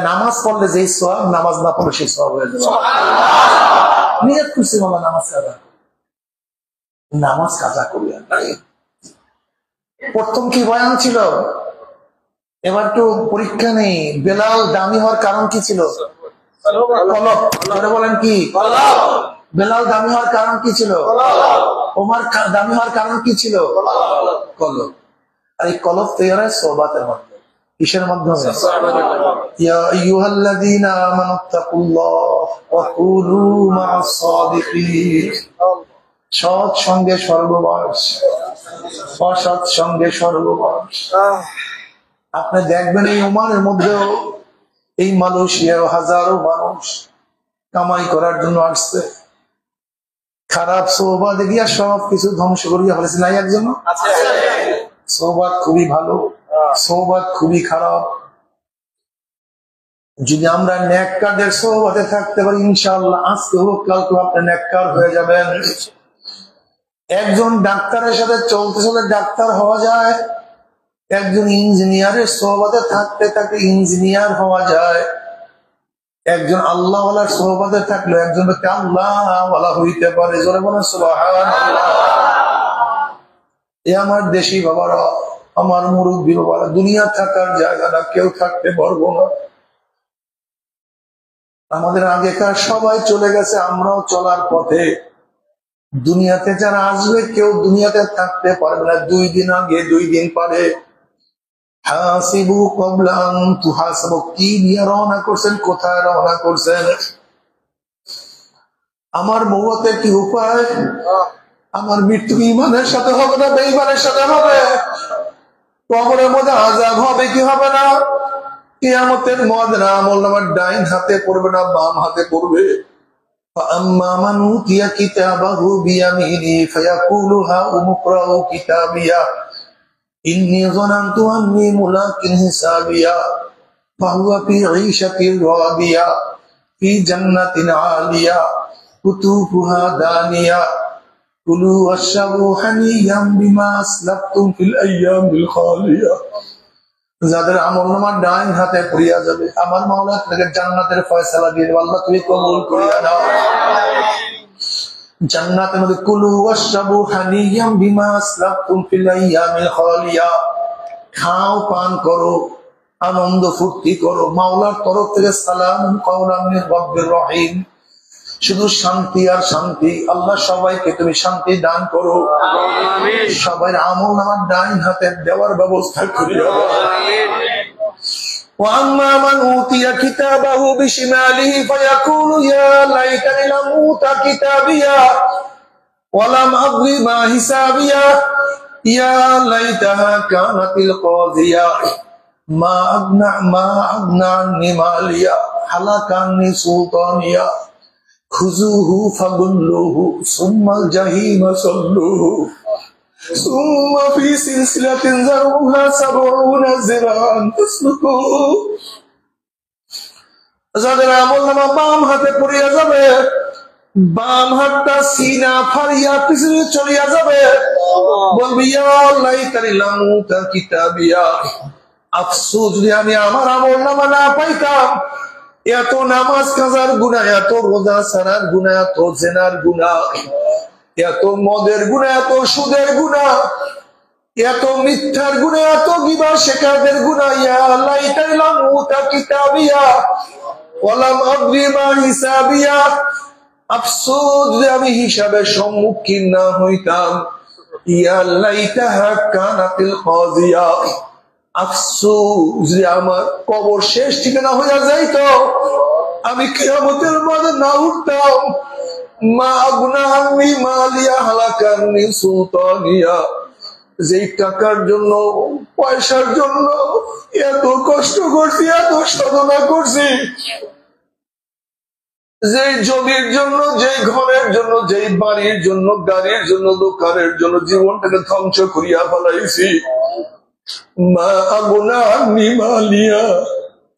নামাজ পড়লে যেই সওয়াব, নামাজ না পড়লে সেই সওয়াব হয়ে যাবে। নিয়ত করছি বাবা নামাজ কাজা, নামাজ কাজা করি। প্রথম কি বয়ান ছিল, এবার একটু পরীক্ষা নেই। বেলাল দামি হওয়ার কারণ কি ছিল? কলব। ধরে বলেন কি? বেলাল দামি হওয়ার কারণ কি ছিল? ওমর দামি হওয়ার কারণ কি ছিল? কলব। আর এই কলব তৈরি হয় সোহবাতের মাধ্যমে। কিসের মাধ্যমে? ইয়া আইয়ুহাল্লাযীনা আমানুত্তাকুল্লাহ ওয়া কুনু মা'আস সাদিকিন। সৎ সঙ্গে সর্ববাস, অসৎ সঙ্গে সর্ববাস। আপনি দেখবেন এই ওমানের মধ্যেও, এই মালয়েশিয়ায় হাজারো মানুষ কামাই করার জন্য আসছে, খারাপ সোহবাতে গিয়া সব কিছু ধ্বংস করিয়া ফেলেছে। নাই একজন সোহবাত খুবই ভালো, সোহবাত খুবই খারাপ। যদি আমরা নেককারদের সোহবাতে থাকতে পারি, ইনশাআল্লাহ আজকে হোক কালকে আপনি নেককার হয়ে যাবেন। একজন ডাক্তারের সাথে চলতে চলতে ডাক্তার হওয়া যায়, একজন ইঞ্জিনিয়ারের সোহবাতে থাকতে থাকতে ইঞ্জিনিয়ার হওয়া যায়, একজন আল্লাহওয়ালার সোহবাতে থাকলে একজন ব্যক্তি আল্লাহওয়ালা হইতে পারে। জোরে বলেন সুবহানাল্লাহ। এ আমার দেশি বাবারা, আমার মুরব্বী বাবারা, দুনিয়া থাকার জায়গাটা কেউ থাকতে পারবো না। আমাদের আগেকার সবাই চলে গেছে, আমরাও চলার পথে। দুনিয়াতে যারা আসবে কেউ দুনিয়াতে থাকতে পারবে না। 2 দিন আগে 2 দিন পরে। হাসিবু ক্বাবলা আন তুহাসাবু। কি নিয়ে রওনা করছেন, কোথায় রওনা করছেন? আমার মওয়াতে কি উপায়? আমার মৃত্যু ঈমানের সাথে হবে না বেঈমানের সাথে হবে? কবরের মধ্যে আযাব হবে কি হবে না? কিয়ামতের ময়দানে আমলনামা ডাইন হাতে পড়বে না বাম হাতে পড়বে? فأما من أوتي كتابه بيمينه فيقول هاؤم اقرءوا كتابيه إني ظننت أني ملاق حسابيه فهو في عيشة راضية في جنة عالية قطوفها دانية كلوا واشربوا هنيئا بما أسلفتم في الأيام الخالية। যাদের আমলনামা ডাইন হাতে পড়িয়া যাবে, আমার মাওলা তাকে জান্নাতের ফয়সালা দিয়ে দেবে। আল্লাহ তুমি কবুল করিয়া নাও। জান্নাতের মধ্যে কুলু ওয়াশরাবু হানিয়াম বিমা আসলাফতুম ফিল আইয়ামিল খালিয়া, খাও পান করো, আনন্দ ফুর্তি করো, মাওলার তরফ থেকে সালাম কাওলাম মির রাব্বির রহিম, শুধু শান্তি আর শান্তি। আল্লাহ সবাইকে তুমি শান্তি দান করো, সবাই আমল নামার ডাইন হাতে দেওয়ার ব্যবস্থা করিও। وأما من أوتي كتابه بشماله فيقول يا ليتني لم أوت كتابيه ولم أدر ما حسابيه يا ليتها كانت القاضية ما أغنى عني ماليه هلك عني سلطانيه خذوه فغلوه ثم الجحيم صلوه ثم في سلسلة ذرعها 70 ذراعا فاسلكوه। যাদের আমলনামা বাম হাতে পড়িয়া যাবে, বাম হাতটা সিনা ফাড়িয়া পিছনে চলিয়া যাবে, বলবি ইয়া লাইতানি লাম উতা কিতাবিয়া, আফসোস যদি আমি আমার আমলনামা না পাইতাম। এত নামাজ কাজার গুনাহ, এত রোজা ছাড়ার গুনাহ, এত জেনার গুনাহ, এত মদের গুনাহ, এত সুদের গুনাহ, এত মিথ্যার গুনাহ, এত গিবত শিকারের গুনাহ। ইয়া লাইতানি লাম উতা কিতাবিয়া ওয়ালাম আদরি মা হিসাবিয়া, আফসোস যদি আমি হিসাবের সম্মুখীন না হইতাম। ইয়া লাইতাহা কানাতিল কাযিয়া, আফসোস যদি আমার কবর শেষ ঠিকানা হইয়া যাইতো, আমি কিয়ামতের মাঠে না উঠতাম। মা আগুনা আন্নি মালিয়া হালাকা আন্নি সুলতানিয়া, যেই টাকার জন্য, পয়সার জন্য এত কষ্ট করছি, এত সাধনা করছি, যেই জমির জন্য, যেই ঘরের জন্য, যেই বাড়ির জন্য, গাড়ির জন্য, দোকানের জন্য জীবনটাকে ধ্বংস করিয়া ফেলাইছি। মা আগুনা আন্নি মালিয়া,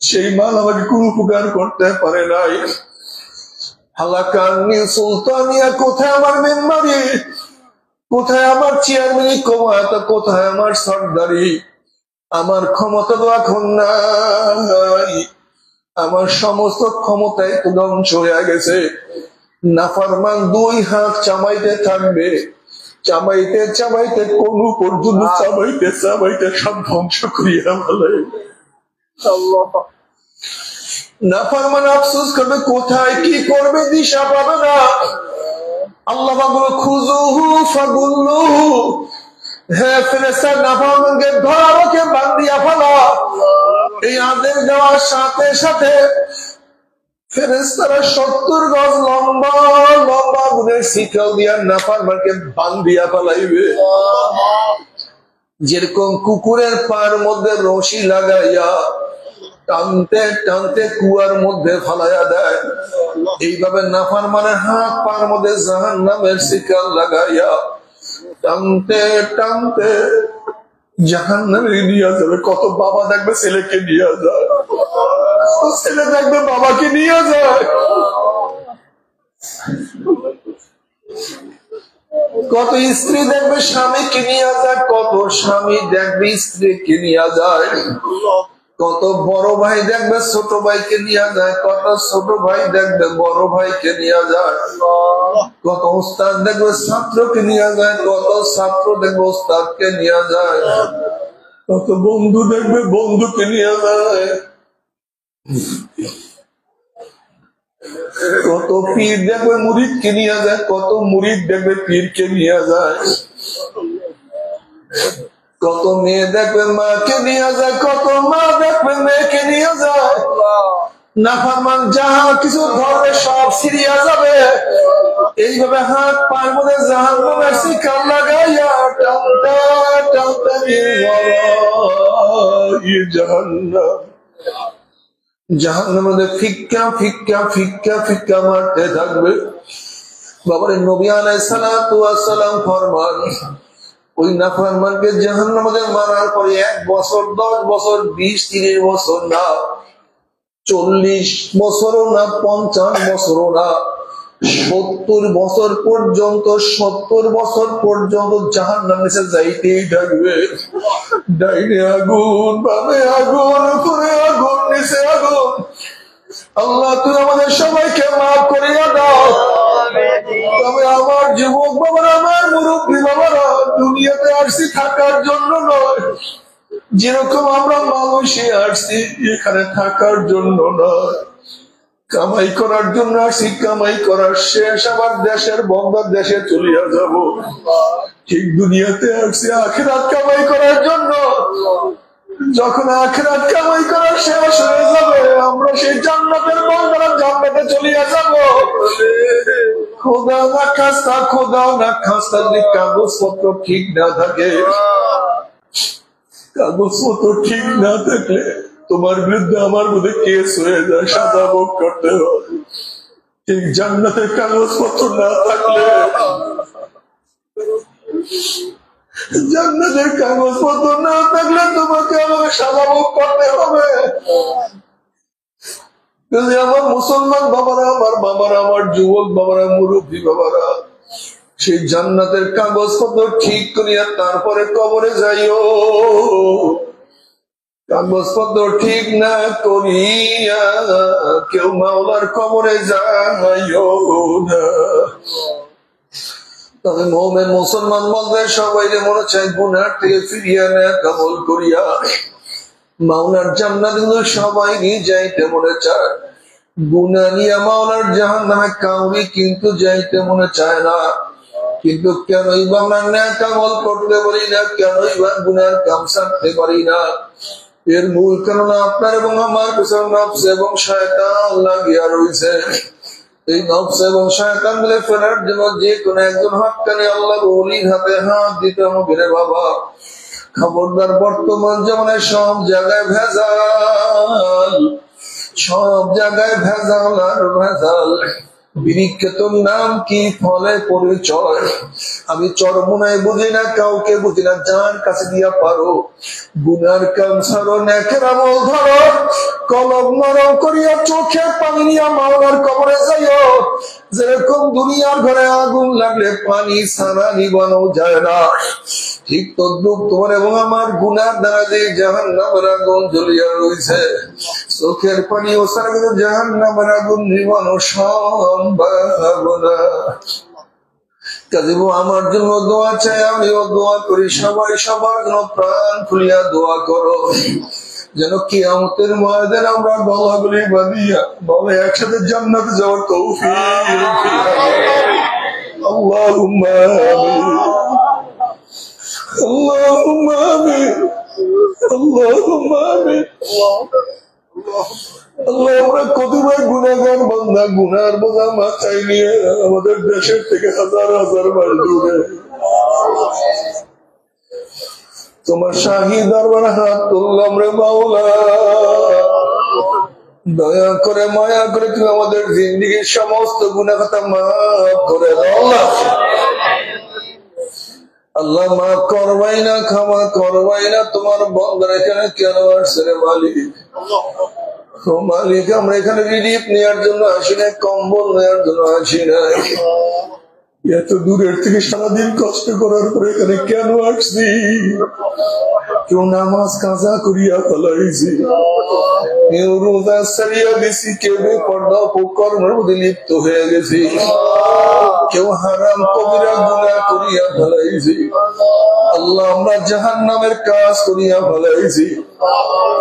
সেই মাল আমাকে কোন উপকার করতে পারে নাই। হালাকা আন্নি সুলতানিয়া, কোথায় আমার মেম্বারি, কোথায় আমার চেয়ারম্যানি ক্ষমতা, কোথায় আমার সরদারি, আমার ক্ষমতা তো এখন নাই, আমার সমস্ত ক্ষমতাই তো ধ্বংস হয়ে গেছে। নাফরমান দুই হাত চামাইতে থাকবে, চাবাইতে চাবাইতে কোন পর্যন্ত চাবাইতে চাবাইতে সব ধ্বংস করিয়া বলে। নাফরমান আফসোস করবে, কোথায় কি করবে দিশা পাবে না। আল্লাহ বলে খুযুহু ফাগুল্লুহু, হে ফেরেশতা নাফরমানকে ধরো, কে বান্ধিয়া ফেলো। এই আদেশ দেওয়ার সাথে সাথে ফেরেশতারা 70 গজ লম্বা লম্বা গুণের শিকল দিয়া নাফরমানকে বান্ধিয়া ফেলাইবে। যেরকম কুকুরের পার মধ্যে রশি লাগাইয়া টানতে টানতে কুয়ার মধ্যে ফালাইয়া দেয়, এইভাবে নাফরমানের হাত পার মধ্যে জাহান্নামের শিকল লাগাইয়া টানতে টানতে জাহান্নামে নিয়ে যাবে। কত বাবা দেখবে ছেলেকে নিয়ে যায়, ছেলে দেখবে বাবাকে নিয়ে যায়, কত স্ত্রী দেখবে স্বামীকে নিয়ে যায়, কত স্বামী দেখবে স্ত্রীকে নিয়ে যায়, কত বড় ভাই দেখবে ছোট ভাইকে নিয়ে যায়, কত ছোট ভাই দেখবে বড় ভাইকে নিয়ে যায়, কত উস্তাদ দেখবে ছাত্রকে নিয়ে যায়, কত ছাত্র দেখবে উস্তাদকে নিয়ে যায়, কত বন্ধু দেখবে বন্ধুকে নিয়ে যায়, কত পীর দেখবে মুরিদকে নিয়ে যায়, কত মুরিদ দেখবে পীরকে নিয়ে যায়, কত মেয়ে দেখবে মাকে নিয়ে যায়, কত মা দেখবে মেয়েকে নিয়ে যায়। নাফরমান যাহা কিছু ধরবে সব ছিড়িয়া যাবে। এইভাবে হাত পায়ের মধ্যে জাহান্নামের শিকল লাগাইয়া টানতে টানতে জাহান্নাম জাহান্নামে ফিক্কা ফিক্কা ফিক্কা ফিক্কা মারতে থাকবে। বাবার নবী আলাইহিস সালাতু ওয়াস সালাম ফরমান, ওই নাফরমানকে জাহান্নামে মারার পরে 1 বছর 10 বছর 20-30 বছর না, 40 বছরও না, 50 বছরও না, 70 বছর পর্যন্ত, 70 বছর পর্যন্ত জাহান্নামে যাইতেই থাকবে। ডাইনে আগুন, বামে আগুন, উপরে আগুন, নিচে আগুন। আল্লাহ তুই আমাদের সবাইকে মাফ করিয়া দাও। তবে আমার যুবক বাবারা, আমার মুরব্বী বাবারা, দুনিয়াতে আসছি থাকার জন্য নয়। যেরকম আমরা মানুষে আসছি এখানে থাকার জন্য নয়, কামাই করার জন্য আসছি। কামাই করার শেষ, আবার দেশের বন্দার দেশে চলিয়া যাব। ঠিক দুনিয়াতে আসছি আখিরাত কামাই করার জন্য। যখন আখিরাত কামাই করার শেষ হয়ে যাবে, আমরা সেই জান্নাতের বন্দারা জান্নাতে চলিয়া যাব। খোদা না খাস্তা, খোদা না খাস্তা, যদি কাগজপত্র ঠিক না থাকে, কাগজপত্র ঠিক না থাকলে তোমার বিরুদ্ধে আমার মধ্যে কেস হয়ে যায়, সাজা ভোগ করতে হয়। ঠিক জান্নাতের কাগজপত্র না থাকলে, জান্নাতের কাগজপত্র না থাকলে তোমাকে আমাকে সাজা ভোগ করতে হবে। যদি আমার মুসলমান বাবারা, আমার বাবারা, আমার যুবক বাবারা, মুরব্বী বাবারা, সেই জান্নাতের কাগজপত্র ঠিক করিয়া তারপরে কবরে যাইও। কাগজপত্র ঠিক না করিয়া কেউ মাওলার কবরে যাইও না। তবে মুমিন মুসলমান বলতে সবাই মনে চায় গুনার থেকে ফিরিয়া নেয় আমল করিয়া মাওলার জান্নাত, কিন্তু সবাই যাইতে মনে চায়। গুনাহ নিয়ে মাওলার জাহান্নামে কাউরি কিন্তু যাইতে মনে চায় না। কিন্তু কেনই বা আমরা নেক আমল করতে পারি না, কেনই বা গুনার কাম ছাড়তে পারি না? এর মূল কারণ আপনার এবং আমার পেছনে নফস এবং শয়তান লাগিয়া রয়েছে। এই নফস এবং শয়তান মিলে ফেরার জন্য যে কোনো একজন হক্কানি আল্লাহর ওলির হাতে হাত দিতে হবে রে বাবা। খবরদার, বর্তমান জীবনে সব জায়গায় ভেজাল, সব জায়গায় ভেজাল আর ভেজাল। বিরিক্ষেতর নাম কি, ফলে পরিচয়। আমি চরমোনায় বুঝি না, কাউকে বুঝি না, যার কাছে দিয়া পারো গুনার কাম ছাড়ো, নেকের আমল ধরো, কলম নরম করিয়া চোখে পানি নিয়া মাওলার কবরে যাইও। যেরকম দুনিয়ার ঘরে আগুন লাগলে পানি ছাড়া নিবানো যায় না, ঠিক তদ্রুপ তোমার এবং আমার গুনার দ্বারা যে জাহান্নামের আগুন জ্বলিয়া রয়েছে, চোখের পানি ও ছাড়া কিন্তু জাহান্নামের আগুন নিবানো সম্ভব না। কাজেই আমার জন্য দোয়া চাই, আমিও দোয়া করি, সবাই সবার জন্য প্রাণ খুলিয়া দোয়া করো, যেন কিয়ামতের ময়দানে আমরা গলাগুলি বাঁধিয়া বলে একসাথে জান্নাতে যাওয়ার তৌফিক। আল্লাহুম্মা আমিন, আল্লাহুম্মা আমিন, আল্লাহুম্মা আমিন। আল্লাহ, আমরা কতবার গুনাহগার বান্দা, গুনার বোঝা মাথায় নিয়ে আমাদের দেশের থেকে হাজার হাজার মাইল দূরে তোমার শাহী দরবারে হাত তুললাম রে মাওলা। দয়া করে মায়া করে তুমি আমাদের জিন্দেগীর সমস্ত গুনাহ খাতা মাফ করে দাও। আল্লাহ, মাফ করবাই না, ক্ষমা করবাই না, তোমার বন্দার এখানে কেন আসছে রে মালিক? ও মালিক, আমরা এখানে রিলিফ নেওয়ার জন্য আসি না, কম্বল নেওয়ার জন্য আসি না। এত দূরের থেকে সারাদিন কষ্ট করার পরে এখানে কেন আসছি? কেউ নামাজ কাজা করিয়া ফেলাইছি, কেউ রোজা ছাড়িয়া গেছি, কেউ বেপরদা কর্মের মধ্যে লিপ্ত হয়ে গেছি, কেউ হারাম কবিরা গুনাহ করিয়া ফেলাইছি। আল্লাহ, আমরা জাহান্নামের কাজ করিয়া ফেলাইছি।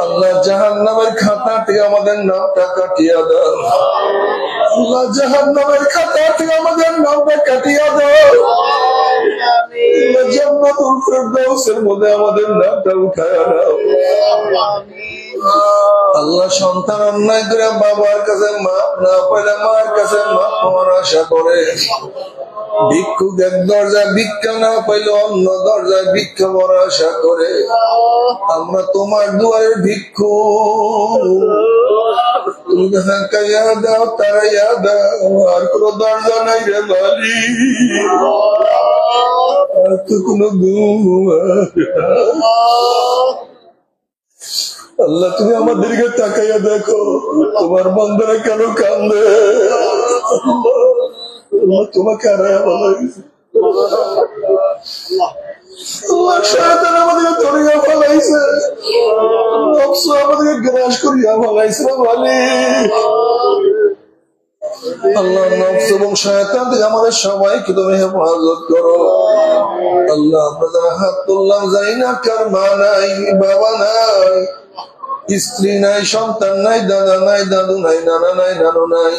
আল্লাহ, জাহান্নামের খাতা থেকে আমাদের নামটা কাটিয়া দাও। আল্লাহ, জাহান্নামের খাতা থেকে আমাদের নামটা কাটিয়া দাও। জান্নাতুল ফেরদাউসের মধ্যে আমাদের নামটা উঠায়া দাও। আল্লাহ, সন্তান অন্যায় করে বাবার কাছে মাপ না পাইলে মার কাছে মাপ পাওয়ার আশা করে, ভিক্ষুক এক দরজায় ভিক্ষা না পাইলে অন্য দরজায় ভিক্ষা পাওয়ার আশা করে, আমরা তোমার দুয়ারে ভিক্ষুক। তুমি হাঁকাইয়া দাও তারাইয়া দাও, আর কোন দরজা নাই রে মালি, আর তো কোন আল্লাহ তুমি আমাদেরকে তাকাইয়া দেখো, তোমার বান্দারা কেন কান্দে, তোমাকে হারাইয়া ভালো শয়তান আমাদেরকে ধরিয়া ফেলাইছে, নফস আমাদেরকে গ্রাস করিয়া ফেলাইছে বলি। আল্লাহ নফস এবং শয়তান থেকে আমাদের সবাইকে তুমি হেফাজত করো। আল্লাহ আমরা যারা হাত তুললাম জানি না কার মা নাই, বাবা নাই, স্ত্রী নাই, সন্তান নাই, দাদা নাই, দাদু নাই, নানা নাই, নানু নাই।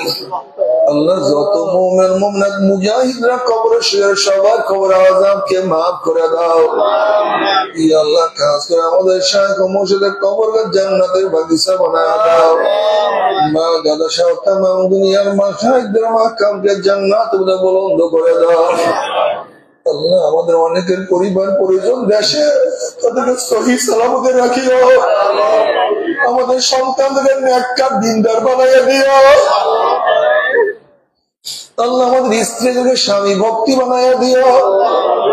আল্লাহ যত মুমিন মুমিনাত মুজাহিদরা কবরে শুয়ে সবার কবর আযাবকে maaf করে দাও। ইয়া আল্লাহ খাস করে আমাদের শাইখ ও মুর্শিদের কবরকে জান্নাতের বাগিচা বানায় দাও। মা দাদা সহ তামাম দুনিয়ার মাশায়েখদের মাকামকে জান্নাতুল বুলন্দ করে দাও। আল্লাহ আমাদের অনেকের পরিবার পরিজন দেশে, তাদেরকে সহি সালামতে রাখিও। আমাদের সন্তানদের নেককার দিনদার বানাইয়া দিও। আল্লাহ আমাদের স্ত্রীদেরকে স্বামী ভক্তি বানাইয়া দিও।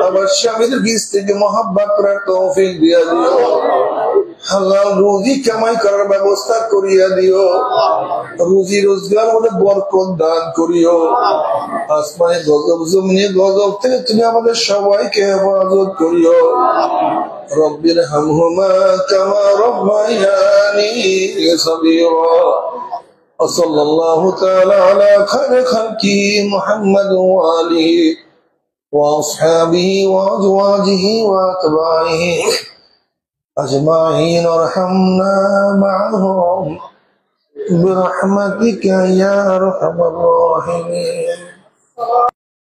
আমার স্বামীদেরকে স্ত্রীকে মহাব্বত করার তৌফিক দিয়া দিও। হালাল রুজি কামাই করার ব্যবস্থা করিয়া দিও। রুজি রোজগার মধ্যে বরকত দান করিও। আসমানে গজব জমিনে গজব থেকে তুমি আমাদের সবাইকে হেফাজত করিও। রব্বির হামহুমা কামা রব্বায়ানি সগীরা। وصلى الله تعالى على خير خلقه محمد وآله وأصحابه وأزواجه وأتباعه أجمعين وارحمنا معهم برحمتك يا أرحم الراحمين.